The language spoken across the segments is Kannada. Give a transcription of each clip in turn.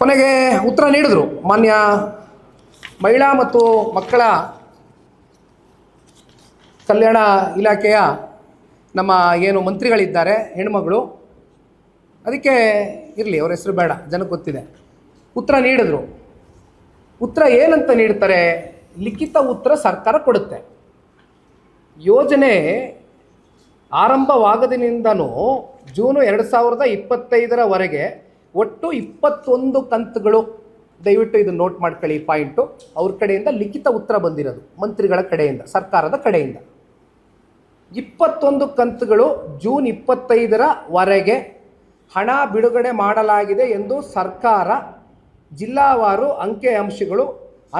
ಕೊನೆಗೆ ಉತ್ತರ ನೀಡಿದ್ರು ಮಾನ್ಯ ಮಹಿಳಾ ಮತ್ತು ಮಕ್ಕಳ ಕಲ್ಯಾಣ ಇಲಾಖೆಯ ನಮ್ಮ ಏನು ಮಂತ್ರಿಗಳಿದ್ದಾರೆ ಹೆಣ್ಮಗಳು. ಅದಕ್ಕೆ ಇರಲಿ, ಅವ್ರ ಹೆಸರು ಬೇಡ, ಜನಕ್ಕೆ ಗೊತ್ತಿದೆ. ಉತ್ತರ ನೀಡಿದ್ರು. ಉತ್ತರ ಏನಂತ ನೀಡ್ತಾರೆ? ಲಿಖಿತ ಉತ್ತರ ಸರ್ಕಾರ ಕೊಡುತ್ತೆ. ಯೋಜನೆ ಆರಂಭವಾಗದಿನಿಂದನೂ ಜೂನು 2025ರವರೆಗೆ ಒಟ್ಟು 21 ಕಂತುಗಳು. ದಯವಿಟ್ಟು ಇದು ನೋಟ್ ಮಾಡ್ಕೊಳ್ಳಿ, ಪಾಯಿಂಟು. ಅವ್ರ ಕಡೆಯಿಂದ ಲಿಖಿತ ಉತ್ತರ ಬಂದಿರೋದು, ಮಂತ್ರಿಗಳ ಕಡೆಯಿಂದ, ಸರ್ಕಾರದ ಕಡೆಯಿಂದ. 21 ಕಂತುಗಳು ಜೂನ್ 25ರವರೆಗೆ ಹಣ ಬಿಡುಗಡೆ ಮಾಡಲಾಗಿದೆ ಎಂದು ಸರ್ಕಾರ ಜಿಲ್ಲಾವಾರು ಅಂಕಿ ಅಂಶಗಳು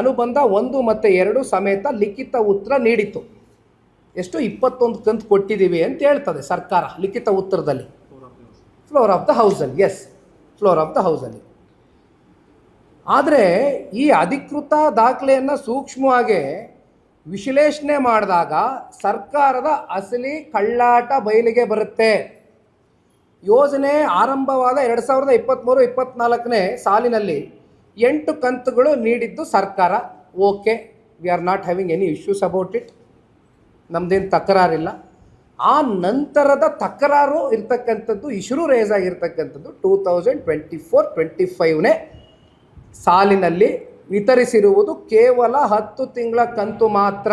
ಅನುಬಂಧ 1 ಮತ್ತು 2 ಸಮೇತ ಲಿಖಿತ ಉತ್ತರ ನೀಡಿತು. ಎಷ್ಟು? 21 ಕಂತು ಕೊಟ್ಟಿದ್ದೀವಿ ಅಂತ ಹೇಳ್ತದೆ ಸರ್ಕಾರ ಲಿಖಿತ ಉತ್ತರದಲ್ಲಿ. ಫ್ಲೋರ್ ಆಫ್ ದ ಹೌಸಲ್ಲಿ, ಎಸ್, ಫ್ಲೋರ್ ಆಫ್ ದ ಹೌಸಲ್ಲಿ. ಆದರೆ ಈ ಅಧಿಕೃತ ದಾಖಲೆಯನ್ನು ಸೂಕ್ಷ್ಮವಾಗಿ ವಿಶ್ಲೇಷಣೆ ಮಾಡಿದಾಗ ಸರ್ಕಾರದ ಅಸಲಿ ಕಳ್ಳಾಟ ಬಯಲಿಗೆ ಬರುತ್ತೆ. ಯೋಜನೆ ಆರಂಭವಾದ 2023-24ನೇ ಸಾಲಿನಲ್ಲಿ 8 ಕಂತುಗಳು ನೀಡಿದ್ದು ಸರ್ಕಾರ. Okay, we are not having any issues about it, ನಮ್ಮದೇನು ತಕರಾರಿಲ್ಲ. ಆ ನಂತರದ ತಕರಾರು ಇರ್ತಕ್ಕಂಥದ್ದು, ಇಶ್ಯೂ ರೇಸ್ ಆಗಿರ್ತಕ್ಕಂಥದ್ದು 2024-25ನೇ ಸಾಲಿನಲ್ಲಿ ವಿತರಿಸಿರುವುದು ಕೇವಲ 10 ತಿಂಗಳ ಕಂತು ಮಾತ್ರ.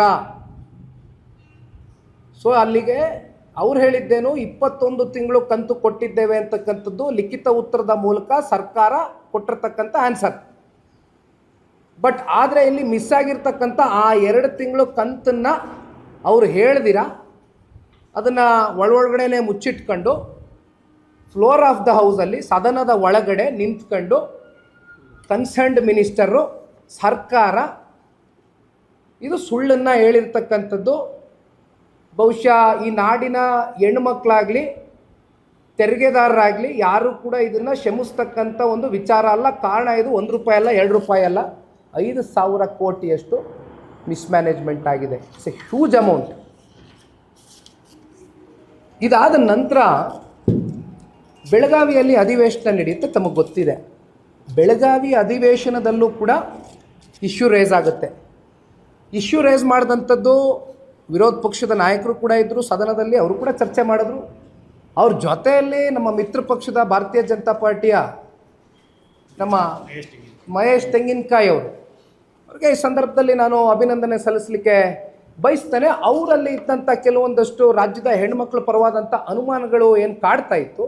ಸೊ ಅಲ್ಲಿಗೆ ಅವ್ರು ಹೇಳಿದ್ದೇನು, 21 ತಿಂಗಳು ಕಂತು ಕೊಟ್ಟಿದ್ದೇವೆ ಅಂತಕ್ಕಂಥದ್ದು ಲಿಖಿತ ಉತ್ತರದ ಮೂಲಕ ಸರ್ಕಾರ ಕೊಟ್ಟಿರ್ತಕ್ಕಂಥ ಆನ್ಸರ್. ಬಟ್ ಆದರೆ ಇಲ್ಲಿ ಮಿಸ್ ಆಗಿರ್ತಕ್ಕಂಥ ಆ 2 ತಿಂಗಳು ಕಂತನ್ನು ಅವರು ಹೇಳ್ದಿರ ಅದನ್ನು ಒಳಗಡೆನೆ ಮುಚ್ಚಿಟ್ಕೊಂಡು ಫ್ಲೋರ್ ಆಫ್ ದ ಹೌಸಲ್ಲಿ, ಸದನದ ಒಳಗಡೆ ನಿಂತ್ಕೊಂಡು ಕನ್ಸರ್ನ್ಡ್ ಮಿನಿಸ್ಟರು, ಸರ್ಕಾರ ಇದು ಸುಳ್ಳನ್ನು ಹೇಳಿರ್ತಕ್ಕಂಥದ್ದು. ಬಹುಶಃ ಈ ನಾಡಿನ ಹೆಣ್ಮಕ್ಳಾಗಲಿ ತೆರಿಗೆದಾರರಾಗಲಿ ಯಾರೂ ಕೂಡ ಇದನ್ನು ಕ್ಷಮಿಸ್ತಕ್ಕಂಥ ಒಂದು ವಿಚಾರ ಅಲ್ಲ. ಕಾರಣ ಇದು 1 ರೂಪಾಯಿ ಅಲ್ಲ, 2 ರೂಪಾಯಿ ಅಲ್ಲ, 5,000 ಕೋಟಿಯಷ್ಟು ಮಿಸ್ಮ್ಯಾನೇಜ್ಮೆಂಟ್ ಆಗಿದೆ. It's A huge amount. ಇದಾದ ನಂತರ ಬೆಳಗಾವಿಯಲ್ಲಿ ಅಧಿವೇಶನ ನಡೆಯುತ್ತೆ, ತಮಗೆ ಗೊತ್ತಿದೆ. ಬೆಳಗಾವಿ ಅಧಿವೇಶನದಲ್ಲೂ ಕೂಡ ಇಶ್ಯೂ ರೇಸ್ ಆಗುತ್ತೆ. ಇಶ್ಯೂ ರೇಸ್ ಮಾಡಿದಂಥದ್ದು ವಿರೋಧ ಪಕ್ಷದ ನಾಯಕರು ಕೂಡ ಇದ್ದರು ಸದನದಲ್ಲಿ, ಅವರು ಕೂಡ ಚರ್ಚೆ ಮಾಡಿದ್ರು. ಅವ್ರ ಜೊತೆಯಲ್ಲಿ ನಮ್ಮ ಮಿತ್ರ ಪಕ್ಷದ ಭಾರತೀಯ ಜನತಾ ಪಾರ್ಟಿಯ ನಮ್ಮ ಮಹೇಶ್ ತೆಂಗಿನಕಾಯಿ ಅವರು, ಅವ್ರಿಗೆ ಈ ಸಂದರ್ಭದಲ್ಲಿ ನಾನು ಅಭಿನಂದನೆ ಸಲ್ಲಿಸಲಿಕ್ಕೆ ಬಯಸ್ತೇನೆ. ಅವರಲ್ಲಿ ಇದ್ದಂಥ ಕೆಲವೊಂದಷ್ಟು ರಾಜ್ಯದ ಹೆಣ್ಮಕ್ಳ ಪರವಾದಂಥ ಅನುಮಾನಗಳು ಏನು ಕಾಡ್ತಾ ಇತ್ತು,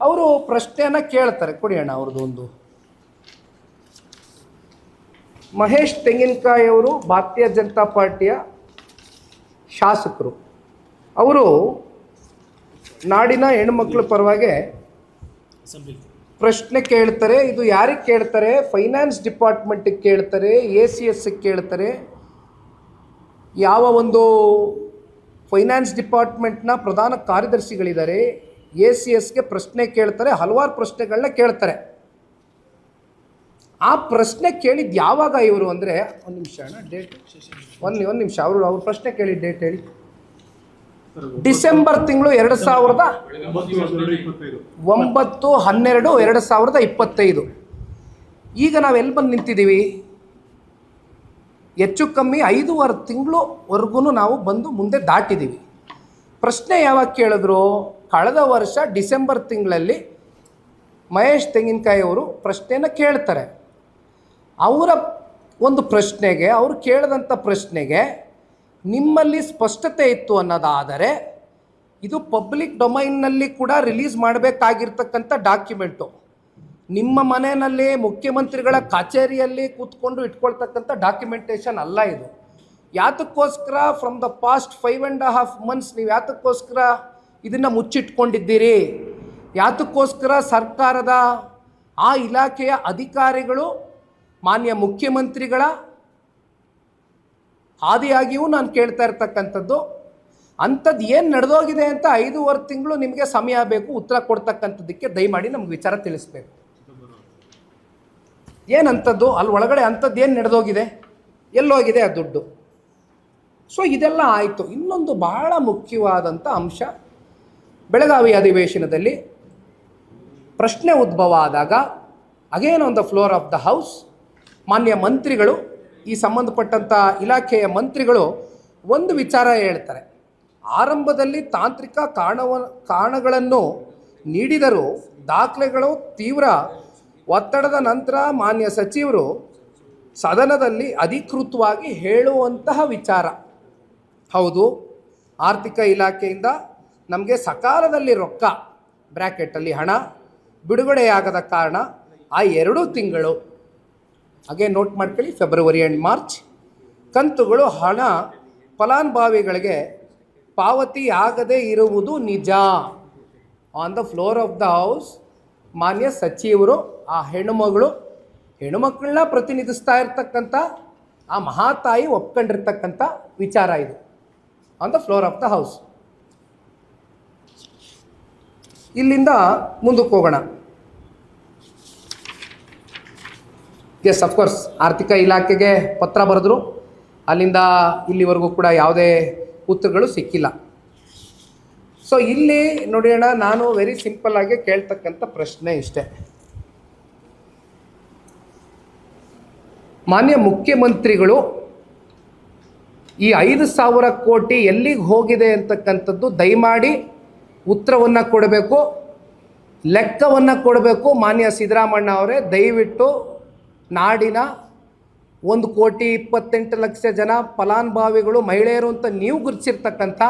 ಅವರು ಪ್ರಶ್ನೆಯನ್ನು ಕೇಳ್ತಾರೆ. ಕೊಡಿ ಅಣ್ಣ ಅವ್ರದ್ದು ಒಂದು. ಮಹೇಶ್ ತೆಂಗಿನಕಾಯಿ ಅವರು ಭಾರತೀಯ ಜನತಾ ಪಾರ್ಟಿಯ ಶಾಸಕರು. ಅವರು ನಾಡಿನ ಹೆಣ್ಮಕ್ಳ ಪರವಾಗಿ ಪ್ರಶ್ನೆ ಕೇಳ್ತಾರೆ. ಇದು ಯಾರಿಗೆ ಕೇಳ್ತಾರೆ? ಫೈನಾನ್ಸ್ ಡಿಪಾರ್ಟ್ಮೆಂಟಿಗೆ ಕೇಳ್ತಾರೆ, ACSಗೆ ಕೇಳ್ತಾರೆ. ಯಾವ ಒಂದು ಫೈನಾನ್ಸ್ ಡಿಪಾರ್ಟ್ಮೆಂಟ್ನ ಪ್ರಧಾನ ಕಾರ್ಯದರ್ಶಿಗಳಿದ್ದಾರೆ, ACSಗೆ ಪ್ರಶ್ನೆ ಕೇಳ್ತಾರೆ, ಹಲವಾರು ಪ್ರಶ್ನೆಗಳನ್ನ ಕೇಳ್ತಾರೆ. ಆ ಪ್ರಶ್ನೆ ಕೇಳಿದ್ದು ಯಾವಾಗ ಇವರು ಅಂದರೆ, ಒಂದು ನಿಮಿಷ ಅಣ್ಣ, ಡೇಟ್ ಒಂದು ನಿಮಿಷ, ಅವ್ರ ಪ್ರಶ್ನೆ ಕೇಳಿದ ಡೇಟ್ ಹೇಳಿ. ಡಿಸೆಂಬರ್ ತಿಂಗಳು 9/12/2025. ಈಗ ನಾವು ಎಲ್ಲಿ ಬಂದು ನಿಂತಿದ್ದೀವಿ? ಹೆಚ್ಚು ಕಮ್ಮಿ 5.5 ತಿಂಗಳವರೆಗೂ ನಾವು ಬಂದು ಮುಂದೆ ದಾಟಿದ್ದೀವಿ. ಪ್ರಶ್ನೆ ಯಾವಾಗ ಕೇಳಿದ್ರು? ಕಳೆದ ವರ್ಷ ಡಿಸೆಂಬರ್ ತಿಂಗಳಲ್ಲಿ ಮಹೇಶ್ ತೆಂಗಿನಕಾಯಿ ಅವರು ಪ್ರಶ್ನೆಯನ್ನು ಕೇಳ್ತಾರೆ. ಅವರ ಒಂದು ಪ್ರಶ್ನೆಗೆ, ಅವರು ಕೇಳಿದಂಥ ಪ್ರಶ್ನೆಗೆ ನಿಮ್ಮಲ್ಲಿ ಸ್ಪಷ್ಟತೆ ಇತ್ತು ಅನ್ನೋದಾದರೆ ಇದು ಪಬ್ಲಿಕ್ ಡೊಮೈನ್ನಲ್ಲಿ ಕೂಡ ರಿಲೀಸ್ ಮಾಡಬೇಕಾಗಿರ್ತಕ್ಕಂಥ ಡಾಕ್ಯುಮೆಂಟು. ನಿಮ್ಮ ಮನೆಯಲ್ಲಿ ಮುಖ್ಯಮಂತ್ರಿಗಳ ಕಚೇರಿಯಲ್ಲಿ ಕೂತ್ಕೊಂಡು ಇಟ್ಕೊಳ್ತಕ್ಕಂಥ ಡಾಕ್ಯುಮೆಂಟೇಷನ್ ಅಲ್ಲ ಇದು. ಯಾತಕ್ಕೋಸ್ಕರ ಫ್ರಮ್ ದ ಪಾಸ್ಟ್ 5.5 months ನೀವು ಯಾತಕ್ಕೋಸ್ಕರ ಇದನ್ನು ಮುಚ್ಚಿಟ್ಕೊಂಡಿದ್ದೀರಿ? ಯಾತಕ್ಕೋಸ್ಕರ ಸರ್ಕಾರದ ಆ ಇಲಾಖೆಯ ಅಧಿಕಾರಿಗಳು ಮಾನ್ಯ ಮುಖ್ಯಮಂತ್ರಿಗಳ ಆದಿಯಾಗಿಯೂ ನಾನು ಕೇಳ್ತಾ ಇರ್ತಕ್ಕಂಥದ್ದು, ಅಂಥದ್ದು ಏನು ನಡೆದೋಗಿದೆ ಅಂತ 5.5 ತಿಂಗಳು ನಿಮಗೆ ಸಮಯ ಬೇಕು ಉತ್ತರ ಕೊಡ್ತಕ್ಕಂಥದ್ದಕ್ಕೆ. ದಯಮಾಡಿ ನಮ್ಗೆ ವಿಚಾರ ತಿಳಿಸ್ಬೇಕು. ಏನಂಥದ್ದು ಅಲ್ಲಿ ಒಳಗಡೆ ಅಂಥದ್ದು ಏನು ನಡೆದೋಗಿದೆ, ಎಲ್ಲೋಗಿದೆ ಆ ದುಡ್ಡು? ಸೊ ಇದೆಲ್ಲ ಆಯಿತು. ಇನ್ನೊಂದು ಬಹಳ ಮುಖ್ಯವಾದಂಥ ಅಂಶ, ಬೆಳಗಾವಿ ಅಧಿವೇಶನದಲ್ಲಿ ಪ್ರಶ್ನೆ ಉದ್ಭವ ಆದಾಗ again on the floor of the house ಮಾನ್ಯ ಮಂತ್ರಿಗಳು, ಈ ಸಂಬಂಧಪಟ್ಟಂಥ ಇಲಾಖೆಯ ಮಂತ್ರಿಗಳು ಒಂದು ವಿಚಾರ ಹೇಳ್ತಾರೆ. ಆರಂಭದಲ್ಲಿ ತಾಂತ್ರಿಕ ಕಾರಣಗಳನ್ನು ನೀಡಿದರೂ ದಾಖಲೆಗಳು ತೀವ್ರ ಒತ್ತಡದ ನಂತರ ಮಾನ್ಯ ಸಚಿವರು ಸದನದಲ್ಲಿ ಅಧಿಕೃತವಾಗಿ ಹೇಳುವಂತಹ ವಿಚಾರ. ಹೌದು, ಆರ್ಥಿಕ ಇಲಾಖೆಯಿಂದ ನಮಗೆ ಸಕಾಲದಲ್ಲಿ ರೊಕ್ಕ ಬ್ರ್ಯಾಕೆಟಲ್ಲಿ ಹಣ ಬಿಡುಗಡೆಯಾಗದ ಕಾರಣ ಆ 2 ತಿಂಗಳು, ಹಾಗೆ ನೋಟ್ ಮಾಡ್ಕೊಳ್ಳಿ, ಫೆಬ್ರವರಿ ಆ್ಯಂಡ್ ಮಾರ್ಚ್ ಕಂತುಗಳು ಹಣ ಫಲಾನುಭವಿಗಳಿಗೆ ಪಾವತಿಯಾಗದೇ ಇರುವುದು ನಿಜ. On the floor of the house ಮಾನ್ಯ ಸಚಿವರು ಆ ಹೆಣ್ಣುಮಕ್ಕಳನ್ನ ಪ್ರತಿನಿಧಿಸ್ತಾ ಇರ್ತಕ್ಕಂಥ ಆ ಮಹಾತಾಯಿ ಒಪ್ಕೊಂಡಿರ್ತಕ್ಕಂಥ ವಿಚಾರ ಇದು on the floor of the house. ಇಲ್ಲಿಂದ ಮುಂದಕ್ಕೆ ಹೋಗೋಣ. ಎಸ್, ಅಫ್ಕೋರ್ಸ್ ಆರ್ಥಿಕ ಇಲಾಖೆಗೆ ಪತ್ರ ಬರೆದ್ರು, ಅಲ್ಲಿಂದ ಇಲ್ಲಿವರೆಗೂ ಕೂಡ ಯಾವುದೇ ಉತ್ತರಗಳು ಸಿಕ್ಕಿಲ್ಲ. ಸೊ ಇಲ್ಲಿ ನೋಡೋಣ, ನಾನು ವೆರಿ ಸಿಂಪಲ್ ಆಗಿ ಕೇಳ್ತಕ್ಕಂಥ ಪ್ರಶ್ನೆ ಇಷ್ಟೇ. ಮಾನ್ಯ ಮುಖ್ಯಮಂತ್ರಿಗಳು ಈ 5,000 ಕೋಟಿ ಎಲ್ಲಿಗೆ ಹೋಗಿದೆ ಅಂತಕ್ಕಂಥದ್ದು ದಯಮಾಡಿ ಉತ್ತರವನ್ನು ಕೊಡಬೇಕು, ಲೆಕ್ಕವನ್ನು ಕೊಡಬೇಕು. ಮಾನ್ಯ ಸಿದ್ದರಾಮಣ್ಣ ಅವರೇ, ದಯವಿಟ್ಟು ನಾಡಿನ 1,28,00,000 ಜನ ಫಲಾನುಭವಿಗಳು ಮಹಿಳೆಯರು ಅಂತ ನೀವು ಗುರುತಿಸಿರ್ತಕ್ಕಂಥ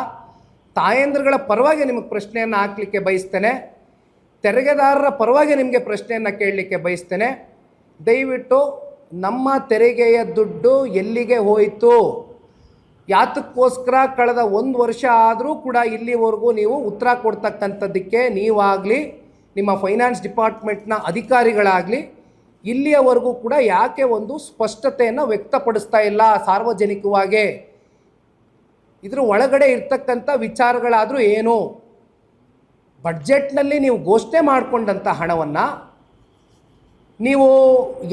ತಾಯಂದ್ರಗಳ ಪರವಾಗಿ ನಿಮಗೆ ಪ್ರಶ್ನೆಯನ್ನು ಹಾಕಲಿಕ್ಕೆ ಬಯಸ್ತೇನೆ. ತೆರಿಗೆದಾರರ ಪರವಾಗಿ ನಿಮಗೆ ಪ್ರಶ್ನೆಯನ್ನು ಕೇಳಲಿಕ್ಕೆ ಬಯಸ್ತೇನೆ. ದಯವಿಟ್ಟು ನಮ್ಮ ತೆರಿಗೆಯ ದುಡ್ಡು ಎಲ್ಲಿಗೆ ಹೋಯಿತು, ಯಾತಕ್ಕೋಸ್ಕರ ಕಳೆದ 1 ವರ್ಷ ಆದರೂ ಕೂಡ ಇಲ್ಲಿವರೆಗೂ ನೀವು ಉತ್ತರ ಕೊಡ್ತಕ್ಕಂಥದ್ದಕ್ಕೆ ನೀವಾಗಲಿ ನಿಮ್ಮ ಫೈನಾನ್ಸ್ ಡಿಪಾರ್ಟ್ಮೆಂಟ್ನ ಅಧಿಕಾರಿಗಳಾಗಲಿ ಇಲ್ಲಿಯವರೆಗೂ ಕೂಡ ಯಾಕೆ ಒಂದು ಸ್ಪಷ್ಟತೆಯನ್ನು ವ್ಯಕ್ತಪಡಿಸ್ತಾ ಇಲ್ಲ ಸಾರ್ವಜನಿಕವಾಗಿ? ಇದ್ರ ಒಳಗಡೆ ಇರ್ತಕ್ಕಂಥ ವಿಚಾರಗಳಾದರೂ ಏನು? ಬಡ್ಜೆಟ್ನಲ್ಲಿ ನೀವು ಘೋಷಣೆ ಮಾಡಿಕೊಂಡಂಥ ಹಣವನ್ನು ನೀವು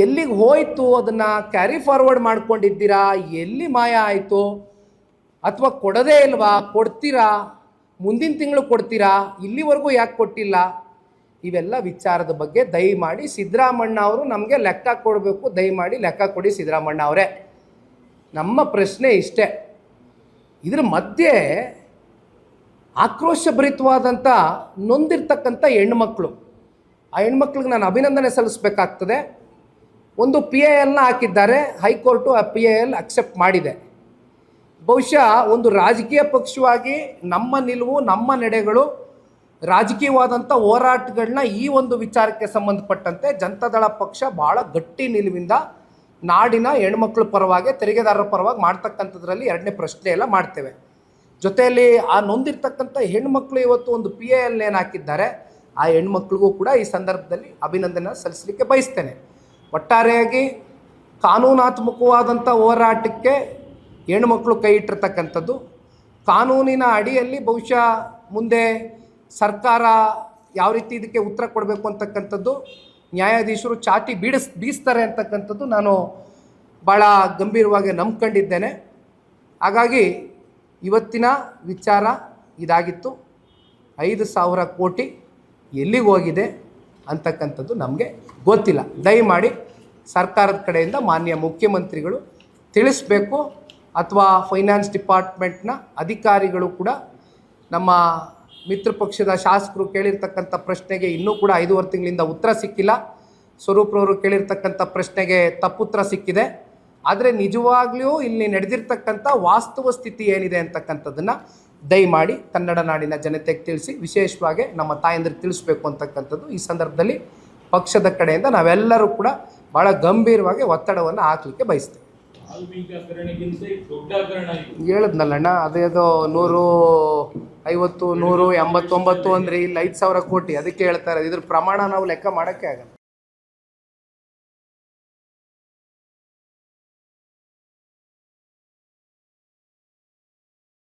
ಎಲ್ಲಿಗೆ ಹೋಯಿತು, ಅದನ್ನು ಕ್ಯಾರಿ ಫಾರ್ವರ್ಡ್ ಮಾಡ್ಕೊಂಡಿದ್ದೀರಾ, ಎಲ್ಲಿ ಮಾಯ ಆಯಿತು, ಅಥವಾ ಕೊಡೋದೇ ಇಲ್ವಾ, ಕೊಡ್ತೀರಾ, ಮುಂದಿನ ತಿಂಗಳು ಕೊಡ್ತೀರಾ, ಇಲ್ಲಿವರೆಗೂ ಯಾಕೆ ಕೊಟ್ಟಿಲ್ಲ? ಇವೆಲ್ಲ ವಿಚಾರದ ಬಗ್ಗೆ ದಯಮಾಡಿ ಸಿದ್ದರಾಮಣ್ಣ ಅವರು ನಮಗೆ ಲೆಕ್ಕ ಕೊಡಬೇಕು. ದಯಮಾಡಿ ಲೆಕ್ಕ ಕೊಡಿ ಸಿದ್ದರಾಮಣ್ಣ ಅವರೇ. ನಮ್ಮ ಪ್ರಶ್ನೆ ಇಷ್ಟೇ. ಇದರ ಮಧ್ಯೆ ಆಕ್ರೋಶಭರಿತವಾದಂಥ ನೊಂದಿರ್ತಕ್ಕಂಥ ಹೆಣ್ಮಕ್ಳು, ಆ ಹೆಣ್ಮಕ್ಳಿಗೆ ನಾನು ಅಭಿನಂದನೆ ಸಲ್ಲಿಸಬೇಕಾಗ್ತದೆ. ಒಂದು PILನ ಹಾಕಿದ್ದಾರೆ, ಹೈಕೋರ್ಟು ಆ PIL ಅಕ್ಸೆಪ್ಟ್ ಮಾಡಿದೆ. ಬಹುಶಃ ಒಂದು ರಾಜಕೀಯ ಪಕ್ಷವಾಗಿ ನಮ್ಮ ನಿಲುವು, ನಮ್ಮ ನಡೆಗಳು, ರಾಜಕೀಯವಾದಂಥ ಹೋರಾಟಗಳನ್ನ ಈ ಒಂದು ವಿಚಾರಕ್ಕೆ ಸಂಬಂಧಪಟ್ಟಂತೆ ಜನತಾದಳ ಪಕ್ಷ ಭಾಳ ಗಟ್ಟಿ ನಿಲುವಿಂದ ನಾಡಿನ ಹೆಣ್ಮಕ್ಳ ಪರವಾಗಿ, ತೆರಿಗೆದಾರರ ಪರವಾಗಿ ಮಾಡ್ತಕ್ಕಂಥದ್ರಲ್ಲಿ 2ನೇ ಪ್ರಶ್ನೆ ಎಲ್ಲ ಮಾಡ್ತೇವೆ. ಜೊತೆಯಲ್ಲಿ ಆ ನೊಂದಿರ್ತಕ್ಕಂಥ ಹೆಣ್ಮಕ್ಳು ಇವತ್ತು ಒಂದು PIL ಏನು ಹಾಕಿದ್ದಾರೆ, ಆ ಹೆಣ್ಮಕ್ಳಿಗೂ ಕೂಡ ಈ ಸಂದರ್ಭದಲ್ಲಿ ಅಭಿನಂದನೆ ಸಲ್ಲಿಸಲಿಕ್ಕೆ ಬಯಸ್ತೇನೆ. ಒಟ್ಟಾರೆಯಾಗಿ ಕಾನೂನಾತ್ಮಕವಾದಂಥ ಹೋರಾಟಕ್ಕೆ ಹೆಣ್ಮಕ್ಳು ಕೈ ಇಟ್ಟಿರ್ತಕ್ಕಂಥದ್ದು, ಕಾನೂನಿನ ಅಡಿಯಲ್ಲಿ ಬಹುಶಃ ಮುಂದೆ ಸರ್ಕಾರ ಯಾವ ರೀತಿ ಇದಕ್ಕೆ ಉತ್ತರ ಕೊಡಬೇಕು ಅಂತಕ್ಕಂಥದ್ದು ನ್ಯಾಯಾಧೀಶರು ಚಾಟಿ ಬೀಸ್ತಾರೆ ಅಂತಕ್ಕಂಥದ್ದು ನಾನು ಭಾಳ ಗಂಭೀರವಾಗಿ ನಂಬ್ಕೊಂಡಿದ್ದೇನೆ. ಹಾಗಾಗಿ ಇವತ್ತಿನ ವಿಚಾರ ಇದಾಗಿತ್ತು. 5,000 ಕೋಟಿ ಎಲ್ಲಿಗೆ ಹೋಗಿದೆ ಅಂತಕ್ಕಂಥದ್ದು ನಮಗೆ ಗೊತ್ತಿಲ್ಲ. ದಯಮಾಡಿ ಸರ್ಕಾರದ ಕಡೆಯಿಂದ ಮಾನ್ಯ ಮುಖ್ಯಮಂತ್ರಿಗಳು ತಿಳಿಸ್ಬೇಕು, ಅಥವಾ ಫೈನಾನ್ಸ್ ಡಿಪಾರ್ಟ್ಮೆಂಟ್ನ ಅಧಿಕಾರಿಗಳು ಕೂಡ ನಮ್ಮ ಮಿತ್ರ ಪಕ್ಷದ ಶಾಸಕರು ಕೇಳಿರ್ತಕ್ಕಂಥ ಪ್ರಶ್ನೆಗೆ ಇನ್ನೂ ಕೂಡ 5.5 ತಿಂಗಳಿಂದ ಉತ್ತರ ಸಿಕ್ಕಿಲ್ಲ. ಸ್ವರೂಪ್ರವರು ಕೇಳಿರ್ತಕ್ಕಂಥ ಪ್ರಶ್ನೆಗೆ ತಪ್ಪುತ್ತರ ಸಿಕ್ಕಿದೆ. ಆದರೆ ನಿಜವಾಗ್ಲೂ ಇಲ್ಲಿ ನಡೆದಿರ್ತಕ್ಕಂಥ ವಾಸ್ತವ ಸ್ಥಿತಿ ಏನಿದೆ ಅಂತಕ್ಕಂಥದ್ದನ್ನು ದಯಮಾಡಿ ಕನ್ನಡ ನಾಡಿನ ಜನತೆಗೆ ತಿಳಿಸಿ, ವಿಶೇಷವಾಗಿ ನಮ್ಮ ತಾಯಂದ್ರಿಗೆ ತಿಳಿಸ್ಬೇಕು ಅಂತಕ್ಕಂಥದ್ದು ಈ ಸಂದರ್ಭದಲ್ಲಿ ಪಕ್ಷದ ಕಡೆಯಿಂದ ನಾವೆಲ್ಲರೂ ಕೂಡ ಭಾಳ ಗಂಭೀರವಾಗಿ ಒತ್ತಡವನ್ನು ಹಾಕಲಿಕ್ಕೆ ಬಯಸ್ತೇವೆ. ಹೇಳಿದ್ನಲ್ಲಣ್ಣ, ಅದೇದೋ 150, 189 ಅಂದರೆ ಇಲ್ಲಿ 5,000 ಕೋಟಿ, ಅದಕ್ಕೆ ಹೇಳ್ತಾರೆ. ಇದ್ರ ಪ್ರಮಾಣ ನಾವು ಲೆಕ್ಕ ಮಾಡೋಕ್ಕೆ ಆಗಲ್ಲ.